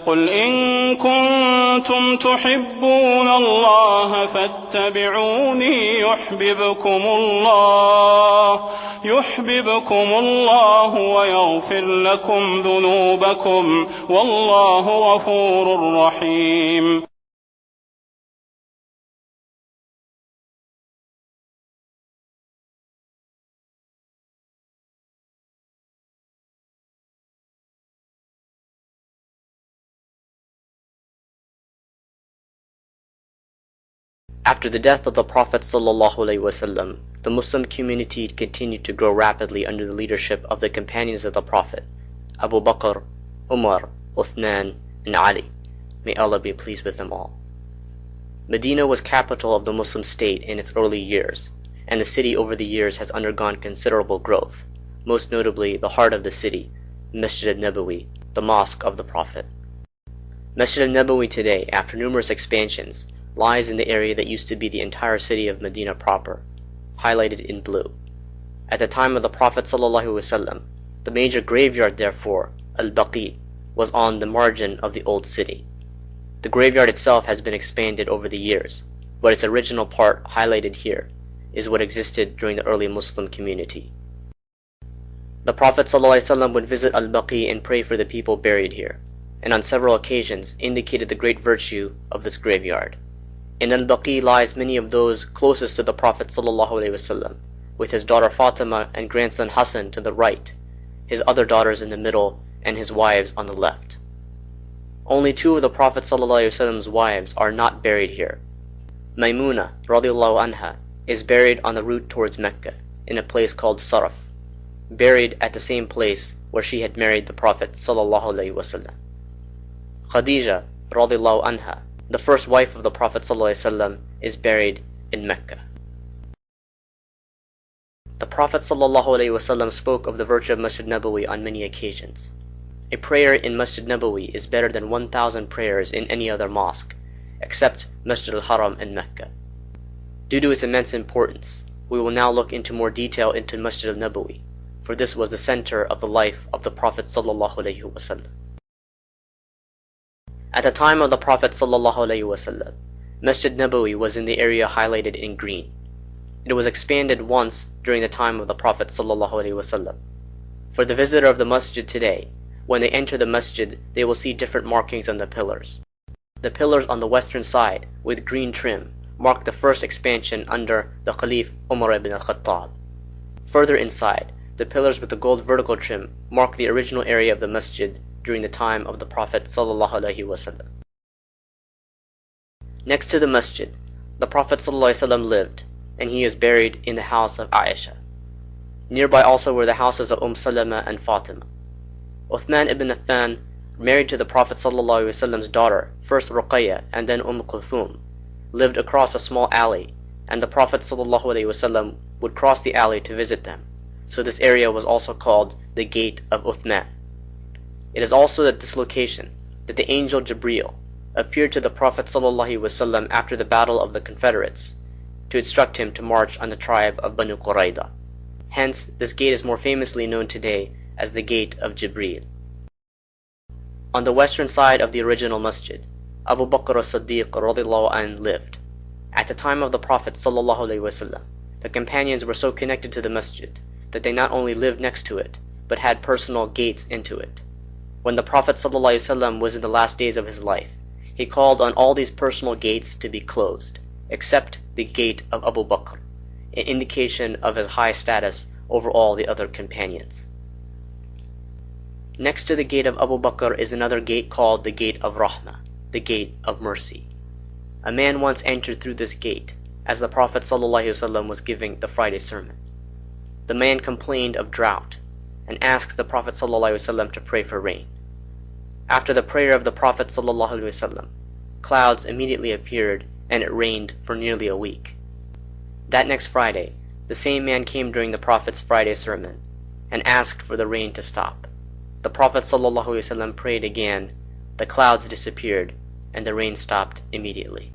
قل إن كنتم تحبون الله فاتبعوني يحببكم الله ويغفر لكم ذنوبكم والله غفور رحيم. After the death of the Prophet ﷺ, the Muslim community continued to grow rapidly under the leadership of the companions of the Prophet, Abu Bakr, Umar, Uthman, and Ali. May Allah be pleased with them all. Medina was capital of the Muslim state in its early years, and the city over the years has undergone considerable growth, most notably the heart of the city, Masjid Nabawi, the Mosque of the Prophet. Masjid Nabawi today, after numerous expansions, lies in the area that used to be the entire city of Medina proper, highlighted in blue. At the time of the Prophet ﷺ, the major graveyard, therefore, Al-Baqi, was on the margin of the old city. The graveyard itself has been expanded over the years, but its original part, highlighted here, is what existed during the early Muslim community. The Prophet ﷺ would visit Al-Baqi and pray for the people buried here, and on several occasions indicated the great virtue of this graveyard. In Al-Baqi lies many of those closest to the Prophet ﷺ, with his daughter Fatima and grandson Hassan to the right, his other daughters in the middle, and his wives on the left. Only two of the Prophet ﷺ's wives are not buried here. Maymuna radiallahu anha is buried on the route towards Mecca, in a place called Saraf, buried at the same place where she had married the Prophet ﷺ. Khadija radiallahu anha, the first wife of the Prophet ﷺ, is buried in Mecca. The Prophet ﷺ spoke of the virtue of Masjid Nabawi on many occasions. A prayer in Masjid Nabawi is better than 1,000 prayers in any other mosque, except Masjid al-Haram in Mecca. Due to its immense importance, we will now look into more detail into Masjid al-Nabawi, for this was the center of the life of the Prophet ﷺ. At the time of the Prophet ﷺ, Masjid Nabawi was in the area highlighted in green. It was expanded once during the time of the Prophet ﷺ. For the visitor of the masjid today, when they enter the masjid, they will see different markings on the pillars. The pillars on the western side, with green trim, mark the first expansion under the Caliph Umar ibn al-Khattab. Further inside, the pillars with the gold vertical trim mark the original area of the masjid during the time of the Prophet ﷺ. Next to the masjid, the Prophet ﷺ lived, and he is buried in the house of Aisha. Nearby also were the houses of Salama and Fatima. Uthman ibn Affan, married to the Prophet ﷺ's daughter, first Ruqayya and then Kulthum, lived across a small alley, and the Prophet ﷺ would cross the alley to visit them, so this area was also called the Gate of Uthman. It is also at this location that the angel Jibreel appeared to the Prophet ﷺ after the battle of the Confederates to instruct him to march on the tribe of Banu Qurayda. Hence, this gate is more famously known today as the Gate of Jibreel. On the western side of the original masjid, Abu Bakr as-Siddiq radiallahu anh lived. At the time of the Prophet ﷺ, the companions were so connected to the masjid that they not only lived next to it, but had personal gates into it. When the Prophet ﷺ was in the last days of his life, he called on all these personal gates to be closed, except the gate of Abu Bakr, an indication of his high status over all the other companions. Next to the gate of Abu Bakr is another gate called the Gate of Rahmah, the Gate of Mercy. A man once entered through this gate as the Prophet ﷺ was giving the Friday sermon. The man complained of drought and asked the Prophet ﷺ to pray for rain. After the prayer of the Prophet ﷺ, clouds immediately appeared and it rained for nearly a week. That next Friday, the same man came during the Prophet's Friday sermon and asked for the rain to stop. The Prophet ﷺ prayed again, the clouds disappeared, and the rain stopped immediately.